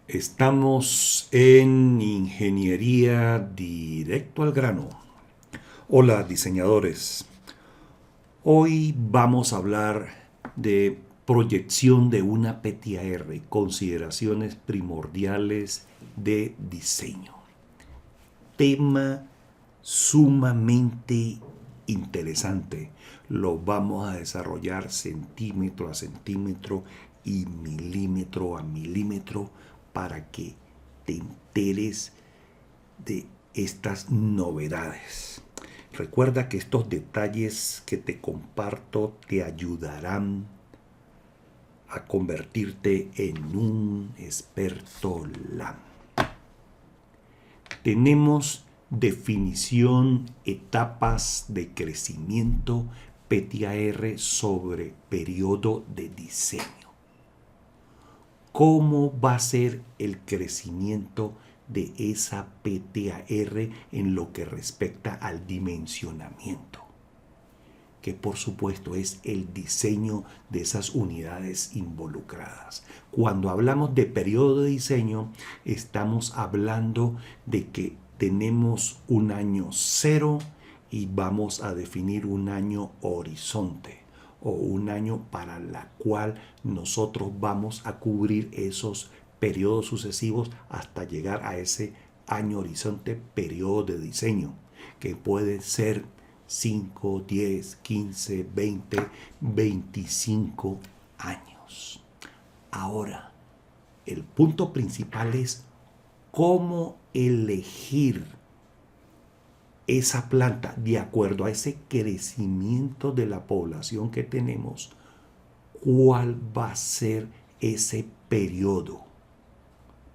Estamos en Ingeniería Directo al Grano. Hola diseñadores. Hoy vamos a hablar de proyección de una PTAR, consideraciones primordiales de diseño. Tema sumamente interesante. Lo vamos a desarrollar centímetro a centímetro y milímetro a milímetro para que te enteres de estas novedades. Recuerda que estos detalles que te comparto te ayudarán a convertirte en un experto LAM. Tenemos definición, etapas de crecimiento, PTAR sobre periodo de diseño. ¿Cómo va a ser el crecimiento de esa PTAR en lo que respecta al dimensionamiento? Que por supuesto es el diseño de esas unidades involucradas. Cuando hablamos de periodo de diseño, estamos hablando de que tenemos un año cero y vamos a definir un año horizonte o un año para la cual nosotros vamos a cubrir esos periodos sucesivos hasta llegar a ese año horizonte, periodo de diseño, que puede ser 5, 10, 15, 20, 25 años. Ahora, el punto principal es cómo elegir esa planta de acuerdo a ese crecimiento de la población que tenemos. ¿Cuál va a ser ese periodo?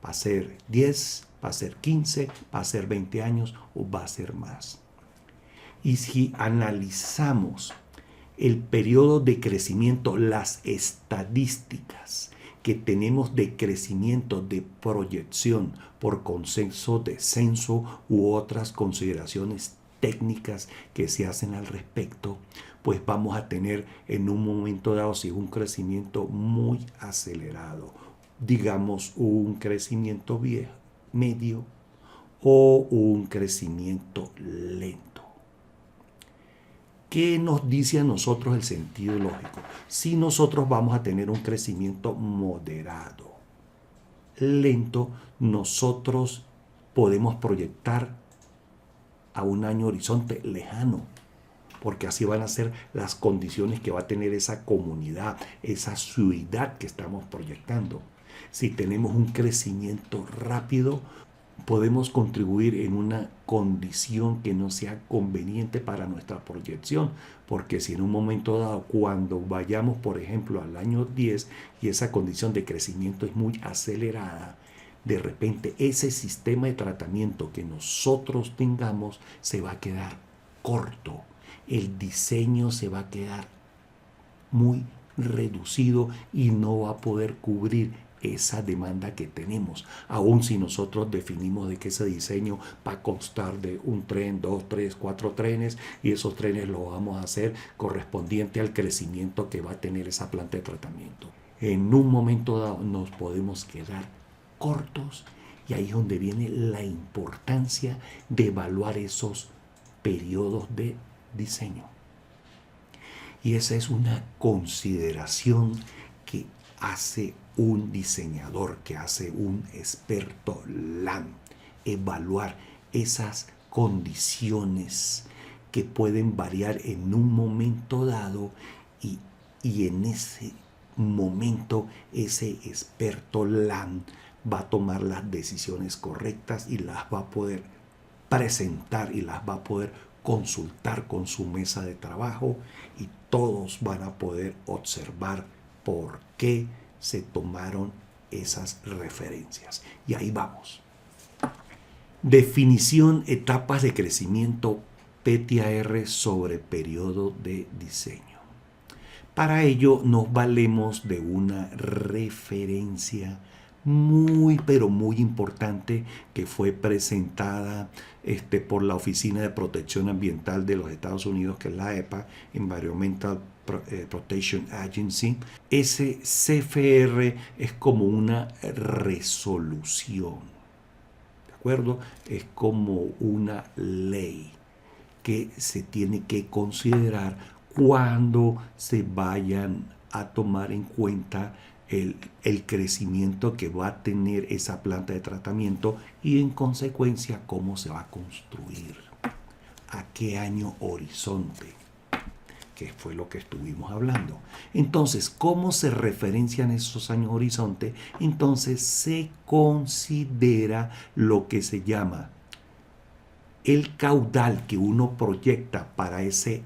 ¿Va a ser 10? ¿Va a ser 15? ¿Va a ser 20 años? ¿O va a ser más? Y si analizamos el periodo de crecimiento, las estadísticas que tenemos de crecimiento, de proyección por consenso de censo u otras consideraciones técnicas que se hacen al respecto, pues vamos a tener en un momento dado si un crecimiento muy acelerado, digamos un crecimiento medio o un crecimiento lento. ¿Qué nos dice a nosotros el sentido lógico? Si nosotros vamos a tener un crecimiento moderado, lento, nosotros podemos proyectar a un año horizonte lejano, porque así van a ser las condiciones que va a tener esa comunidad, esa ciudad que estamos proyectando. Si tenemos un crecimiento rápido, podemos contribuir en una condición que no sea conveniente para nuestra proyección, porque si en un momento dado, cuando vayamos, por ejemplo, al año 10 y esa condición de crecimiento es muy acelerada, de repente ese sistema de tratamiento que nosotros tengamos se va a quedar corto, el diseño se va a quedar muy reducido y no va a poder cubrir esa demanda que tenemos, aun si nosotros definimos de que ese diseño va a constar de un tren, 2, 3, 4 trenes y esos trenes lo vamos a hacer correspondiente al crecimiento que va a tener esa planta de tratamiento. En un momento dado nos podemos quedar cortos y ahí es donde viene la importancia de evaluar esos periodos de diseño. Y esa es una consideración que hace un diseñador, que hace un experto LAM, evaluar esas condiciones que pueden variar en un momento dado y en ese momento ese experto LAM va a tomar las decisiones correctas y las va a poder presentar y las va a poder consultar con su mesa de trabajo y todos van a poder observar por qué se tomaron esas referencias. Y ahí vamos. Definición, etapas de crecimiento PTAR sobre periodo de diseño. Para ello nos valemos de una referencia muy pero muy importante que fue presentada por la Oficina de Protección Ambiental de los Estados Unidos, que es la EPA, Environmental Protection Agency. Ese CFR es como una resolución, ¿de acuerdo? Es como una ley que se tiene que considerar cuando se vayan a tomar en cuenta el crecimiento que va a tener esa planta de tratamiento y en consecuencia cómo se va a construir, a qué año horizonte, que fue lo que estuvimos hablando. Entonces, ¿cómo se referencian esos años horizonte? Entonces se considera lo que se llama el caudal que uno proyecta para ese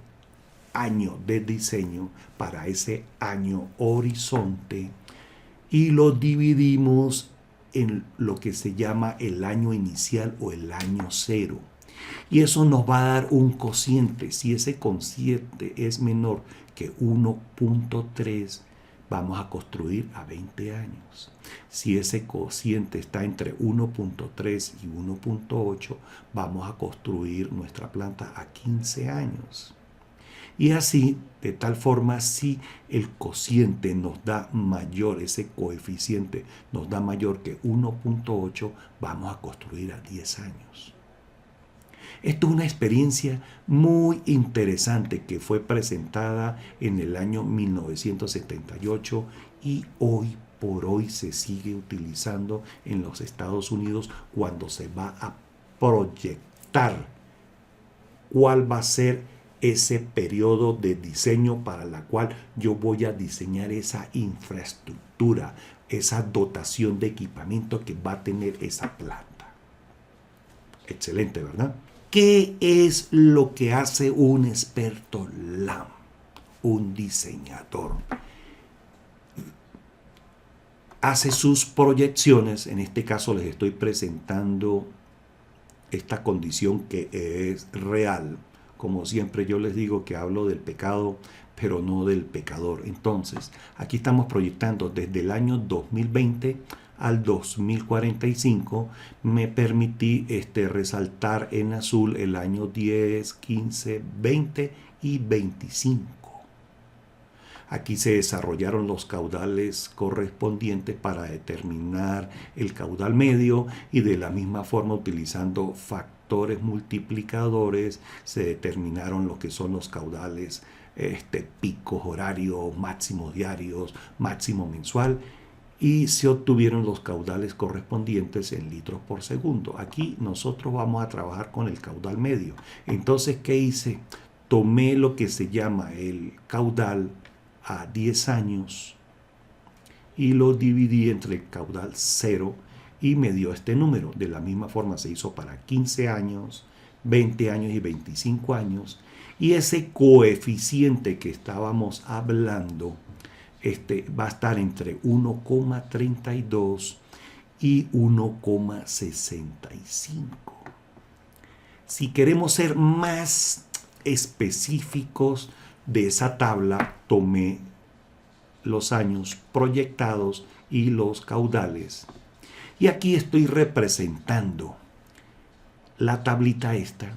año de diseño, para ese año horizonte, y lo dividimos en lo que se llama el año inicial o el año cero. Y eso nos va a dar un cociente. Si ese cociente es menor que 1.3, vamos a construir a 20 años. Si ese cociente está entre 1.3 y 1.8, vamos a construir nuestra planta a 15 años. Y así, de tal forma, si el cociente nos da mayor, ese coeficiente nos da mayor que 1.8, vamos a construir a 10 años. Esto es una experiencia muy interesante que fue presentada en el año 1978 y hoy por hoy se sigue utilizando en los Estados Unidos cuando se va a proyectar cuál va a ser ese periodo de diseño para la cual yo voy a diseñar esa infraestructura, esa dotación de equipamiento que va a tener esa planta. Excelente, ¿verdad? ¿Qué es lo que hace un experto LAM, un diseñador? Hace sus proyecciones, en este caso les estoy presentando esta condición que es real. Como siempre yo les digo que hablo del pecado, pero no del pecador. Entonces, aquí estamos proyectando desde el año 2020 al 2045. Me permití resaltar en azul el año 10, 15, 20 y 25. Aquí se desarrollaron los caudales correspondientes para determinar el caudal medio y de la misma forma utilizando factores multiplicadores se determinaron lo que son los caudales picos horarios, máximos diarios, máximo mensual y se obtuvieron los caudales correspondientes en litros por segundo. Aquí nosotros vamos a trabajar con el caudal medio. Entonces, ¿qué hice? Tomé lo que se llama el caudal a 10 años y lo dividí entre el caudal 0 y me dio este número. De la misma forma se hizo para 15 años, 20 años y 25 años. Y ese coeficiente que estábamos hablando va a estar entre 1,32 y 1,65. Si queremos ser más específicos de esa tabla, tomé los años proyectados y los caudales. Y aquí estoy representando la tablita esta,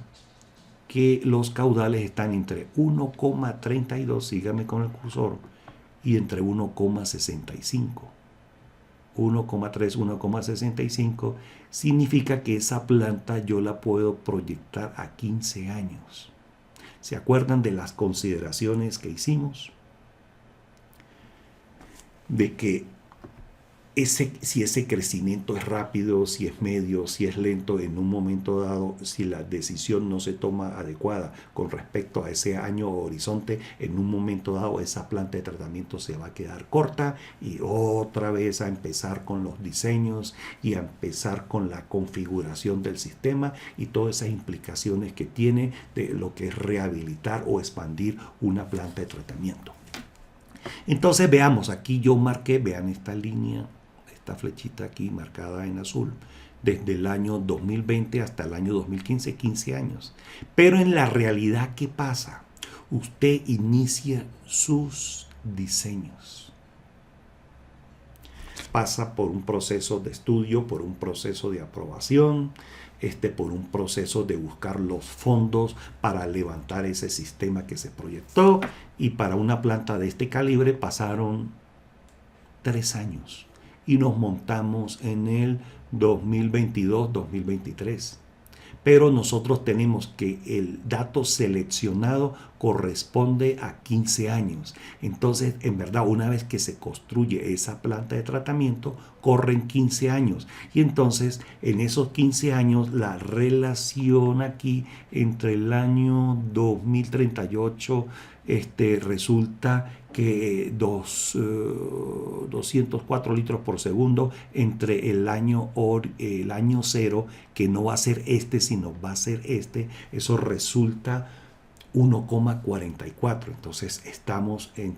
que los caudales están entre 1,32, sígame con el cursor, y entre 1,65. 1,3, 1,65 significa que esa planta yo la puedo proyectar a 15 años. ¿Se acuerdan de las consideraciones que hicimos? De que si ese crecimiento es rápido, si es medio, si es lento, en un momento dado, si la decisión no se toma adecuada con respecto a ese año horizonte, en un momento dado esa planta de tratamiento se va a quedar corta y otra vez a empezar con los diseños y a empezar con la configuración del sistema y todas esas implicaciones que tiene de lo que es rehabilitar o expandir una planta de tratamiento. Entonces veamos, aquí yo marqué, vean esta línea, esta flechita aquí marcada en azul, desde el año 2020 hasta el año 2015, 15 años. Pero en la realidad, ¿qué pasa? Usted inicia sus diseños. pasa por un proceso de estudio, por un proceso de aprobación, por un proceso de buscar los fondos para levantar ese sistema que se proyectó, y para una planta de este calibre pasaron 3 años y nos montamos en el 2022-2023. Pero nosotros tenemos que el dato seleccionado corresponde a 15 años. Entonces, en verdad, una vez que se construye esa planta de tratamiento, corren 15 años. Y entonces, en esos 15 años, la relación aquí entre el año 2038 resulta que 204 litros por segundo entre el año 0, que no va a ser sino va a ser eso resulta 1,44. Entonces estamos en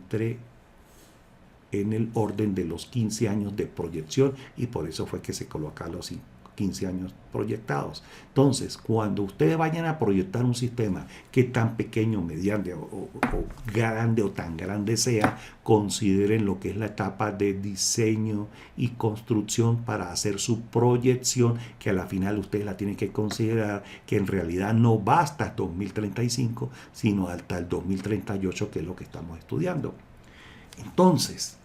el orden de los 15 años de proyección, y por eso fue que se colocaron los 15 años proyectados. Entonces, cuando ustedes vayan a proyectar un sistema, que tan pequeño, mediano o grande o tan grande sea, consideren lo que es la etapa de diseño y construcción para hacer su proyección, que a la final ustedes la tienen que considerar que en realidad no va hasta 2035, sino hasta el 2038, que es lo que estamos estudiando. Entonces,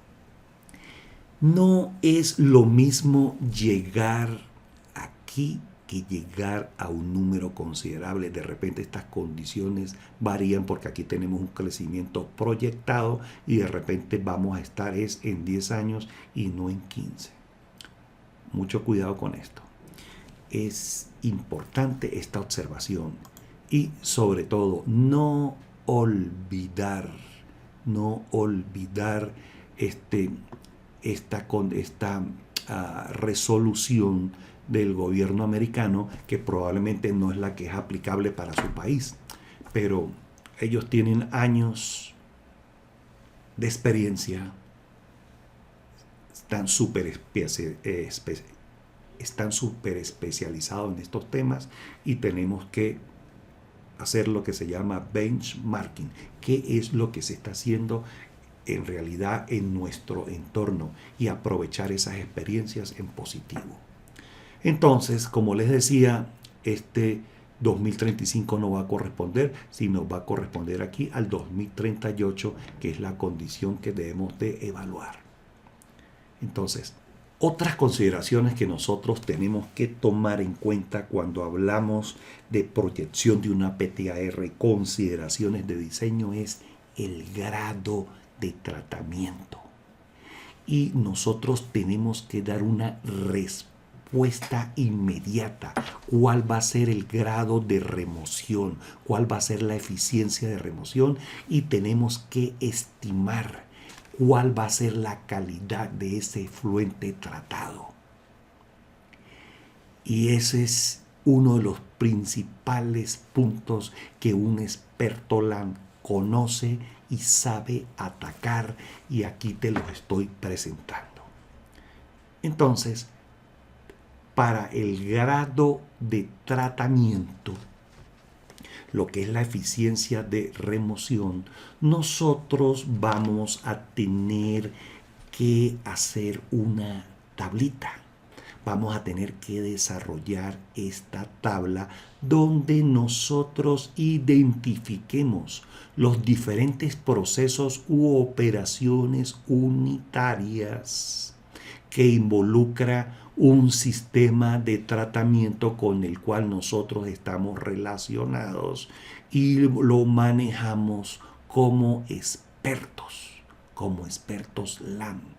no es lo mismo llegar aquí que llegar a un número considerable. De repente estas condiciones varían, porque aquí tenemos un crecimiento proyectado y de repente vamos a estar en 10 años y no en 15. Mucho cuidado con esto. Es importante esta observación, y sobre todo no olvidar esta resolución del gobierno americano, que probablemente no es la que es aplicable para su país, pero ellos tienen años de experiencia, están súper especializados en estos temas, y tenemos que hacer lo que se llama benchmarking, qué es lo que se está haciendo en realidad en nuestro entorno, y aprovechar esas experiencias en positivo. Entonces, como les decía, 2035 no va a corresponder, sino va a corresponder aquí al 2038, que es la condición que debemos de evaluar. Entonces, otras consideraciones que nosotros tenemos que tomar en cuenta cuando hablamos de proyección de una PTAR, consideraciones de diseño, es el grado de tratamiento. Y nosotros tenemos que dar una respuesta inmediata. ¿Cuál va a ser el grado de remoción? ¿Cuál va a ser la eficiencia de remoción? Y tenemos que estimar cuál va a ser la calidad de ese efluente tratado. Y ese es uno de los principales puntos que un experto LAN conoce y sabe atacar, y aquí te los estoy presentando. Entonces, para el grado de tratamiento, lo que es la eficiencia de remoción, nosotros vamos a tener que hacer una tablita. Vamos a tener que desarrollar esta tabla donde nosotros identifiquemos los diferentes procesos u operaciones unitarias que involucra un sistema de tratamiento con el cual nosotros estamos relacionados, y lo manejamos como expertos LAN.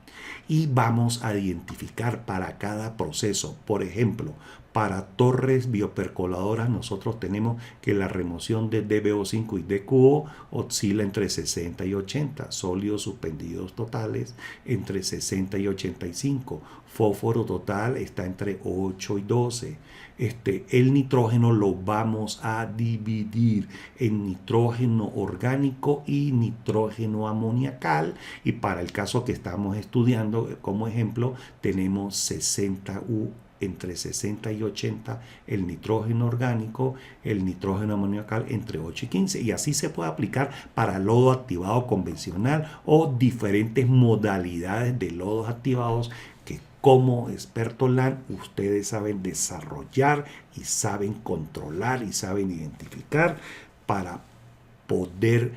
Y vamos a identificar para cada proceso, por ejemplo, para torres biopercoladoras, nosotros tenemos que la remoción de DBO5 y DQO oscila entre 60 y 80, sólidos suspendidos totales entre 60 y 85, fósforo total está entre 8 y 12. El nitrógeno lo vamos a dividir en nitrógeno orgánico y nitrógeno amoniacal, y para el caso que estamos estudiando como ejemplo tenemos 60 u entre 60 y 80 el nitrógeno orgánico, el nitrógeno amoniacal entre 8 y 15. Y así se puede aplicar para lodo activado convencional o diferentes modalidades de lodos activados que como experto LAN ustedes saben desarrollar y saben controlar y saben identificar para poder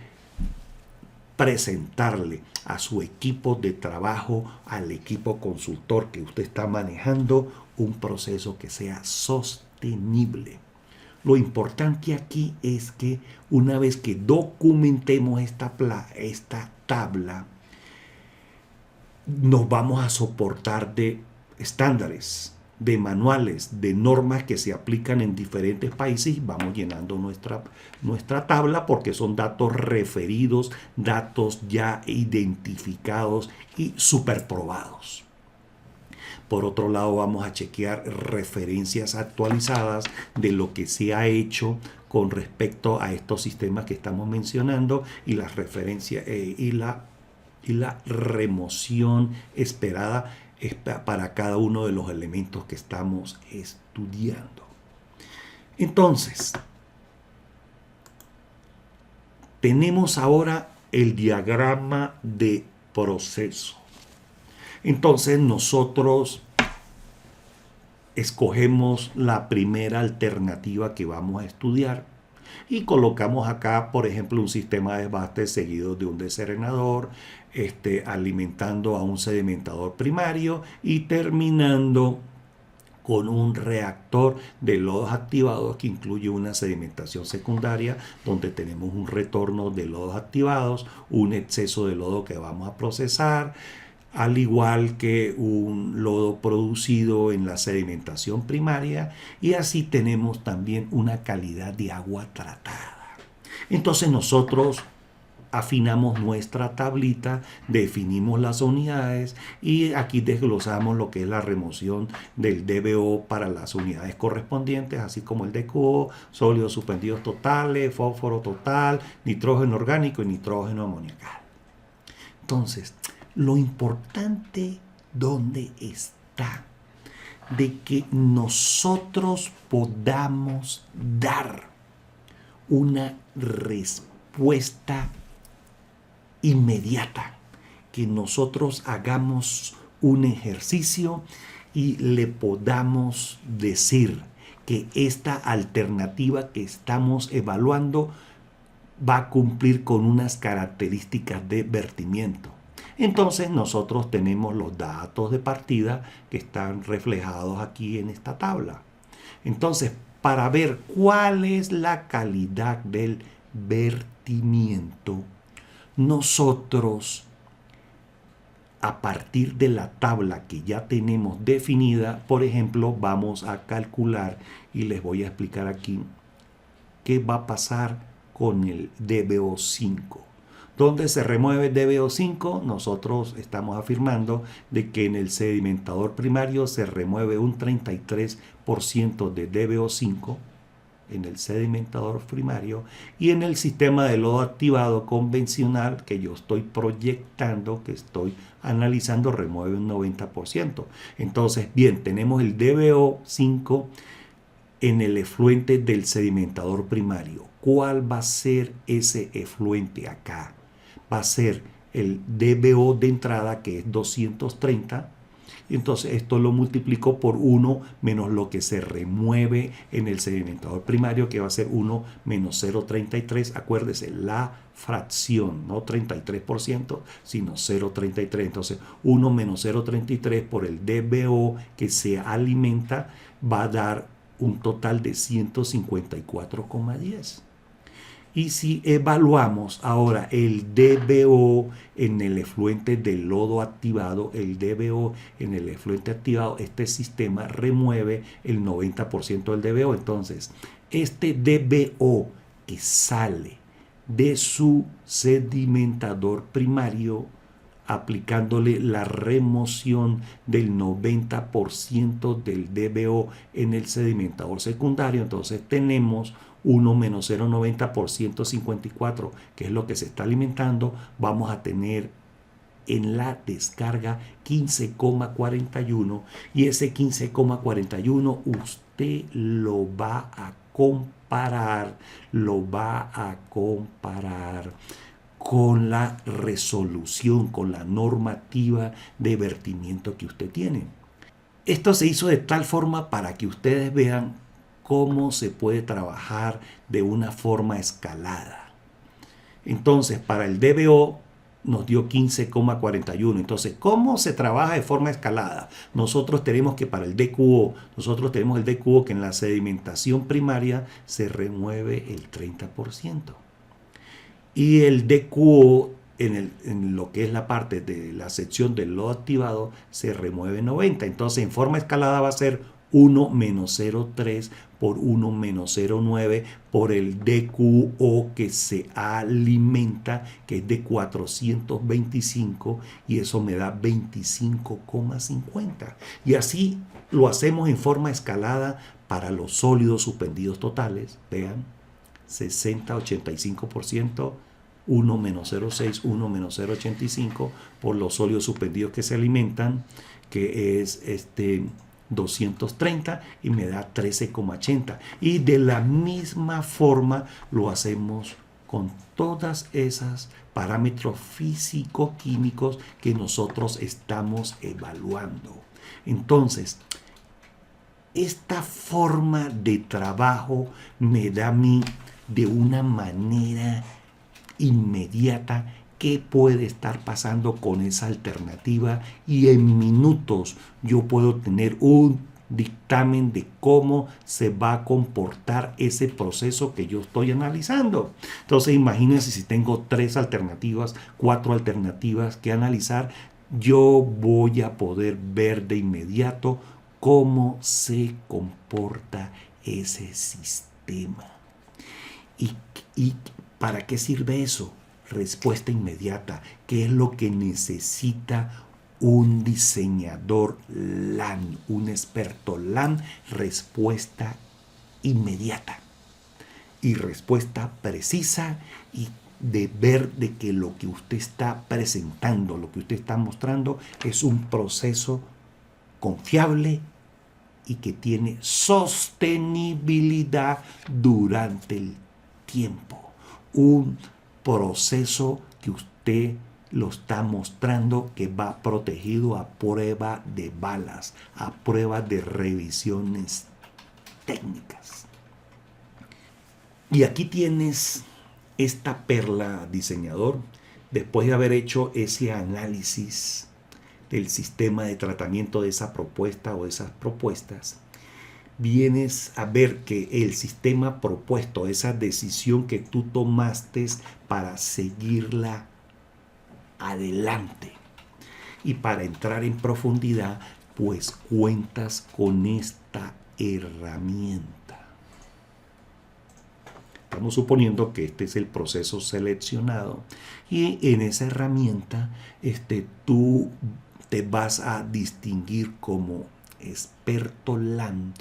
presentarle a su equipo de trabajo, al equipo consultor que usted está manejando, un proceso que sea sostenible. Lo importante aquí es que una vez que documentemos esta tabla, nos vamos a soportar de estándares, de manuales, de normas que se aplican en diferentes países y vamos llenando nuestra tabla porque son datos referidos, datos ya identificados y superprobados. Por otro lado, vamos a chequear referencias actualizadas de lo que se ha hecho con respecto a estos sistemas que estamos mencionando y las referencias y la remoción esperada para cada uno de los elementos que estamos estudiando. Entonces, tenemos ahora el diagrama de proceso. Entonces nosotros escogemos la primera alternativa que vamos a estudiar y colocamos acá, por ejemplo, un sistema de desbaste seguido de un deserenador, alimentando a un sedimentador primario y terminando con un reactor de lodos activados que incluye una sedimentación secundaria donde tenemos un retorno de lodos activados, un exceso de lodo que vamos a procesar, al igual que un lodo producido en la sedimentación primaria, y así tenemos también una calidad de agua tratada. Entonces nosotros afinamos nuestra tablita, definimos las unidades y aquí desglosamos lo que es la remoción del DBO para las unidades correspondientes, así como el DQO, sólidos suspendidos totales, fósforo total, nitrógeno orgánico y nitrógeno amoniacal. Entonces, lo importante, ¿dónde está? De que nosotros podamos dar una respuesta inmediata, que nosotros hagamos un ejercicio y le podamos decir que esta alternativa que estamos evaluando va a cumplir con unas características de vertimiento. Entonces nosotros tenemos los datos de partida que están reflejados aquí en esta tabla. Entonces, para ver cuál es la calidad del vertimiento, nosotros, a partir de la tabla que ya tenemos definida, por ejemplo, vamos a calcular y les voy a explicar aquí qué va a pasar con el DBO5. ¿Dónde se remueve el DBO5? Nosotros estamos afirmando de que en el sedimentador primario se remueve un 33% de DBO5 en el sedimentador primario, y en el sistema de lodo activado convencional que yo estoy proyectando, que estoy analizando, remueve un 90%. Entonces, bien, tenemos el DBO5 en el efluente del sedimentador primario. ¿Cuál va a ser ese efluente acá? Va a ser el DBO de entrada, que es 230. Entonces esto lo multiplico por 1 menos lo que se remueve en el sedimentador primario, que va a ser 1 menos 0,33. Acuérdese, la fracción, no 33%, sino 0,33. Entonces 1 menos 0,33 por el DBO que se alimenta va a dar un total de 154,10. Y si evaluamos ahora el DBO en el efluente del lodo activado, el DBO en el efluente activado, este sistema remueve el 90% del DBO. Entonces, este DBO que sale de su sedimentador primario, aplicándole la remoción del 90% del DBO en el sedimentador secundario, entonces tenemos 1 menos 0,90 por 154, que es lo que se está alimentando, vamos a tener en la descarga 15,41 y ese 15,41 usted lo va a comparar con la resolución, con la normativa de vertimiento que usted tiene. Esto se hizo de tal forma para que ustedes vean cómo se puede trabajar de una forma escalada. Entonces, para el DBO nos dio 15,41. Entonces, ¿cómo se trabaja de forma escalada? Nosotros tenemos que para el DQO, que en la sedimentación primaria se remueve el 30%. Y el DQO en lo que es la parte de la sección del lodo activado se remueve 90. Entonces, en forma escalada va a ser 1 menos 0,3 por 1 menos 0,9 por el DQO que se alimenta, que es de 425, y eso me da 25,50. Y así lo hacemos en forma escalada para los sólidos suspendidos totales. Vean, 60, 85%, 1 menos 0,6, 1 menos 0,85 por los sólidos suspendidos que se alimentan, que es 230 y me da 13,80. Y de la misma forma lo hacemos con todas esas parámetros físico-químicos que nosotros estamos evaluando. Entonces, esta forma de trabajo me da a mí de una manera inmediata qué puede estar pasando con esa alternativa y en minutos yo puedo tener un dictamen de cómo se va a comportar ese proceso que yo estoy analizando. Entonces imagínense si tengo 3 alternativas, 4 alternativas que analizar, yo voy a poder ver de inmediato cómo se comporta ese sistema. ¿Y para qué sirve eso? Respuesta inmediata. ¿Qué es lo que necesita un diseñador LAN, un experto LAN? Respuesta inmediata y respuesta precisa, y de ver de que lo que usted está presentando, lo que usted está mostrando es un proceso confiable y que tiene sostenibilidad durante el tiempo. Un proceso que usted lo está mostrando que va protegido a prueba de balas, a prueba de revisiones técnicas. Y aquí tienes esta perla, diseñador, después de haber hecho ese análisis del sistema de tratamiento de esa propuesta o esas propuestas, vienes a ver que el sistema propuesto, esa decisión que tú tomaste para seguirla adelante y para entrar en profundidad, pues cuentas con esta herramienta. Estamos suponiendo que este es el proceso seleccionado y en esa herramienta tú te vas a distinguir como experto LAN.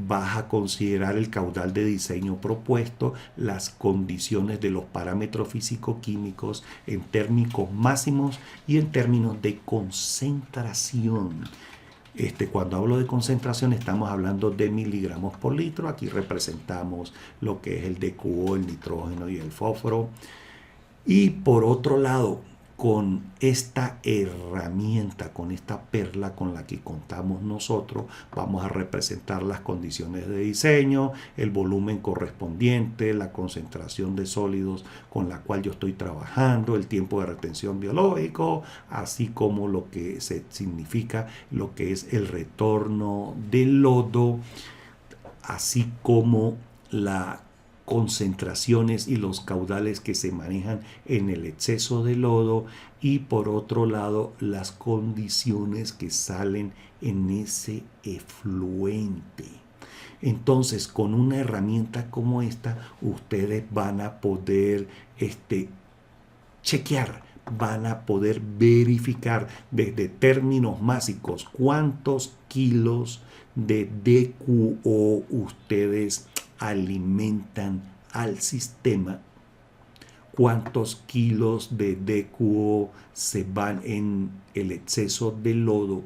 Vas a considerar el caudal de diseño propuesto, las condiciones de los parámetros físico-químicos en términos máximos y en términos de concentración. Cuando hablo de concentración estamos hablando de miligramos por litro. Aquí representamos lo que es el DQO, el nitrógeno y el fósforo. Y por otro lado, con esta herramienta, con esta perla con la que contamos nosotros, vamos a representar las condiciones de diseño, el volumen correspondiente, la concentración de sólidos con la cual yo estoy trabajando, el tiempo de retención biológico, así como lo que se significa lo que es el retorno del lodo, así como la concentraciones y los caudales que se manejan en el exceso de lodo, y por otro lado las condiciones que salen en ese efluente. Entonces, con una herramienta como esta, ustedes van a poder chequear, van a poder verificar desde términos básicos cuántos kilos de DQO ustedes alimentan al sistema, cuántos kilos de DQO se van en el exceso de lodo,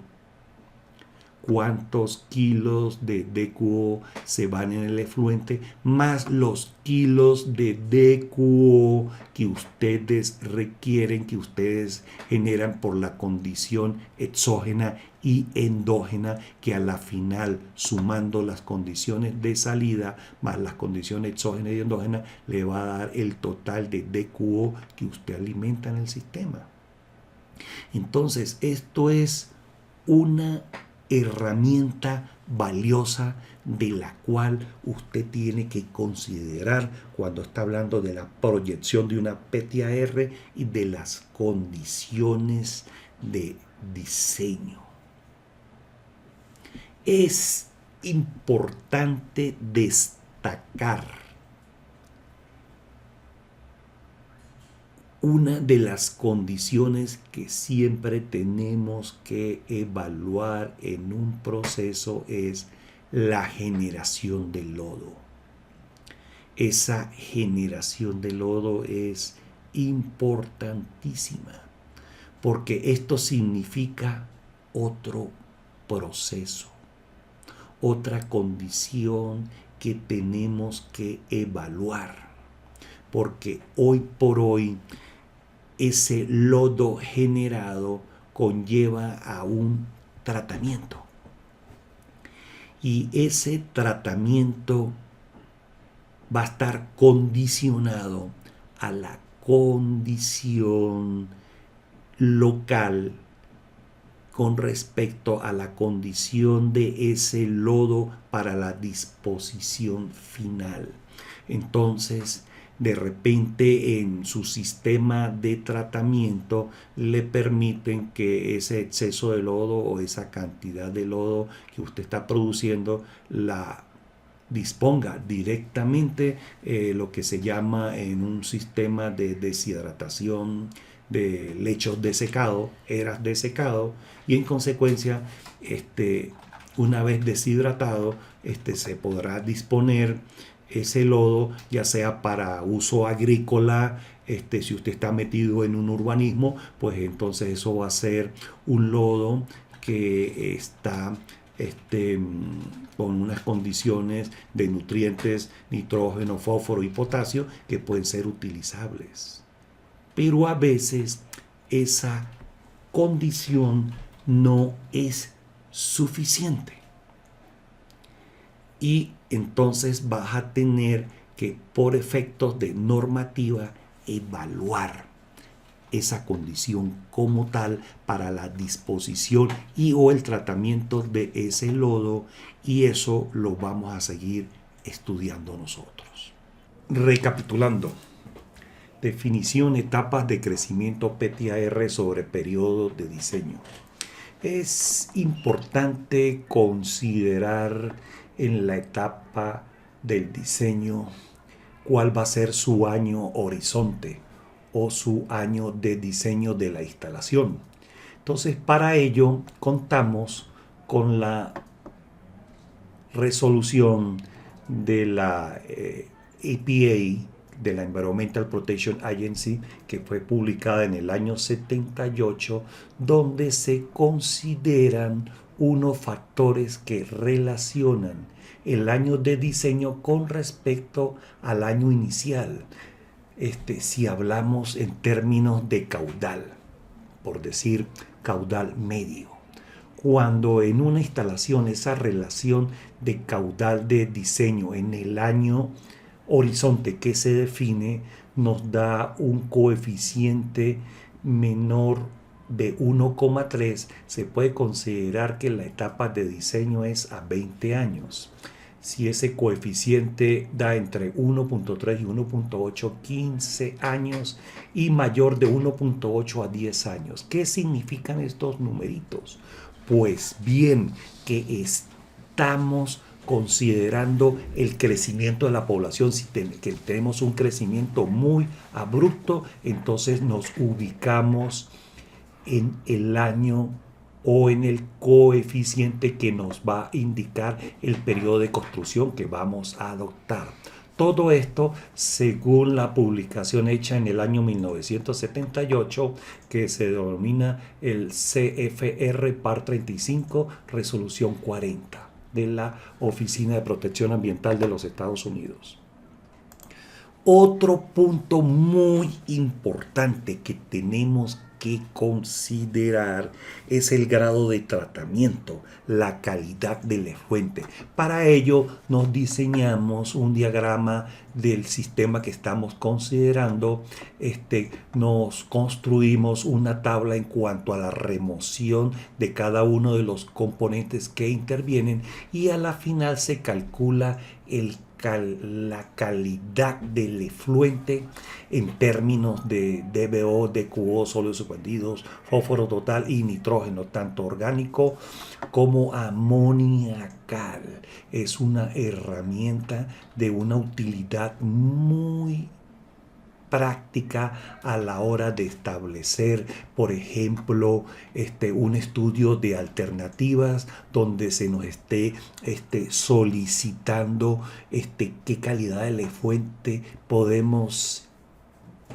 cuántos kilos de DQO se van en el efluente, más los kilos de DQO que ustedes requieren, que ustedes generan por la condición exógena y endógena, que a la final, sumando las condiciones de salida más las condiciones exógenas y endógenas, le va a dar el total de DQO que usted alimenta en el sistema. Entonces, esto es una herramienta valiosa de la cual usted tiene que considerar cuando está hablando de la proyección de una PTAR y de las condiciones de diseño. Es importante destacar una de las condiciones que siempre tenemos que evaluar en un proceso es la generación de lodo. Esa generación de lodo es importantísima porque esto significa otro proceso, otra condición que tenemos que evaluar, porque hoy por hoy ese lodo generado conlleva a un tratamiento. Y ese tratamiento va a estar condicionado a la condición local con respecto a la condición de ese lodo para la disposición final. Entonces, de repente en su sistema de tratamiento le permiten que ese exceso de lodo o esa cantidad de lodo que usted está produciendo la disponga directamente lo que se llama en un sistema de deshidratación de lechos de secado, eras de secado, y en consecuencia una vez deshidratado se podrá disponer ese lodo, ya sea para uso agrícola, si usted está metido en un urbanismo, pues entonces eso va a ser un lodo que está con unas condiciones de nutrientes, nitrógeno, fósforo y potasio que pueden ser utilizables. Pero a veces esa condición no es suficiente. Y entonces vas a tener que, por efectos de normativa, evaluar esa condición como tal para la disposición y o el tratamiento de ese lodo, y eso lo vamos a seguir estudiando nosotros. Recapitulando. Definición, etapas de crecimiento PTAR sobre periodo de diseño. Es importante considerar en la etapa del diseño cuál va a ser su año horizonte o su año de diseño de la instalación. Entonces, para ello contamos con la resolución de la EPA, de la Environmental Protection Agency, que fue publicada en el año 78, donde se consideran unos factores que relacionan el año de diseño con respecto al año inicial. Si hablamos en términos de caudal, por decir caudal medio, cuando en una instalación esa relación de caudal de diseño en el año horizonte que se define nos da un coeficiente menor de 1,3, se puede considerar que la etapa de diseño es a 20 años. Si ese coeficiente da entre 1.3 y 1.8, 15 años, y mayor de 1.8 a 10 años. ¿Qué significan estos numeritos? Pues bien, que estamos considerando el crecimiento de la población. Si que tenemos un crecimiento muy abrupto, entonces nos ubicamos en el año o en el coeficiente que nos va a indicar el periodo de construcción que vamos a adoptar. Todo esto según la publicación hecha en el año 1978 que se denomina el CFR Par 35 Resolución 40 de la Oficina de Protección Ambiental de los Estados Unidos. Otro punto muy importante que tenemos que considerar es el grado de tratamiento, la calidad del efluente. Para ello nos diseñamos un diagrama del sistema que estamos considerando. Nos construimos una tabla en cuanto a la remoción de cada uno de los componentes que intervienen y a la final se calcula la calidad del efluente en términos de DBO, DQO, sólidos suspendidos, fósforo total y nitrógeno, tanto orgánico como amoniacal. Es una herramienta de una utilidad muy práctica a la hora de establecer, por ejemplo, un estudio de alternativas donde se nos esté solicitando qué calidad del efluente podemos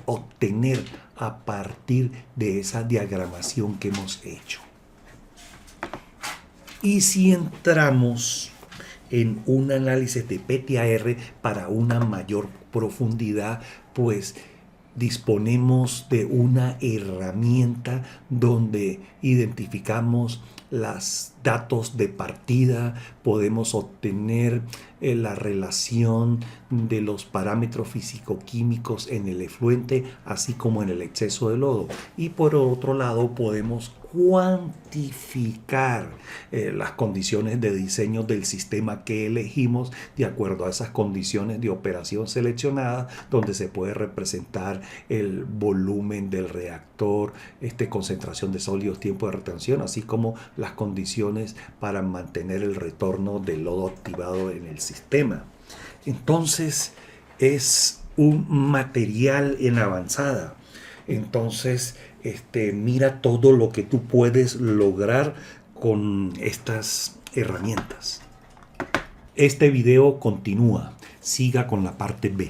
obtener a partir de esa diagramación que hemos hecho. Y si entramos en un análisis de PTAR para una mayor profundidad, pues disponemos de una herramienta donde identificamos los datos de partida, podemos obtener la relación de los parámetros físico-químicos en el efluente, así como en el exceso de lodo. Y por otro lado, podemos cuantificar las condiciones de diseño del sistema que elegimos de acuerdo a esas condiciones de operación seleccionadas, donde se puede representar el volumen del reactor, concentración de sólidos, tiempo de retención, así como las condiciones para mantener el retorno del lodo activado en el sistema. Entonces es un material en avanzada. Entonces mira todo lo que tú puedes lograr con estas herramientas. Este video continúa. Siga con la parte B.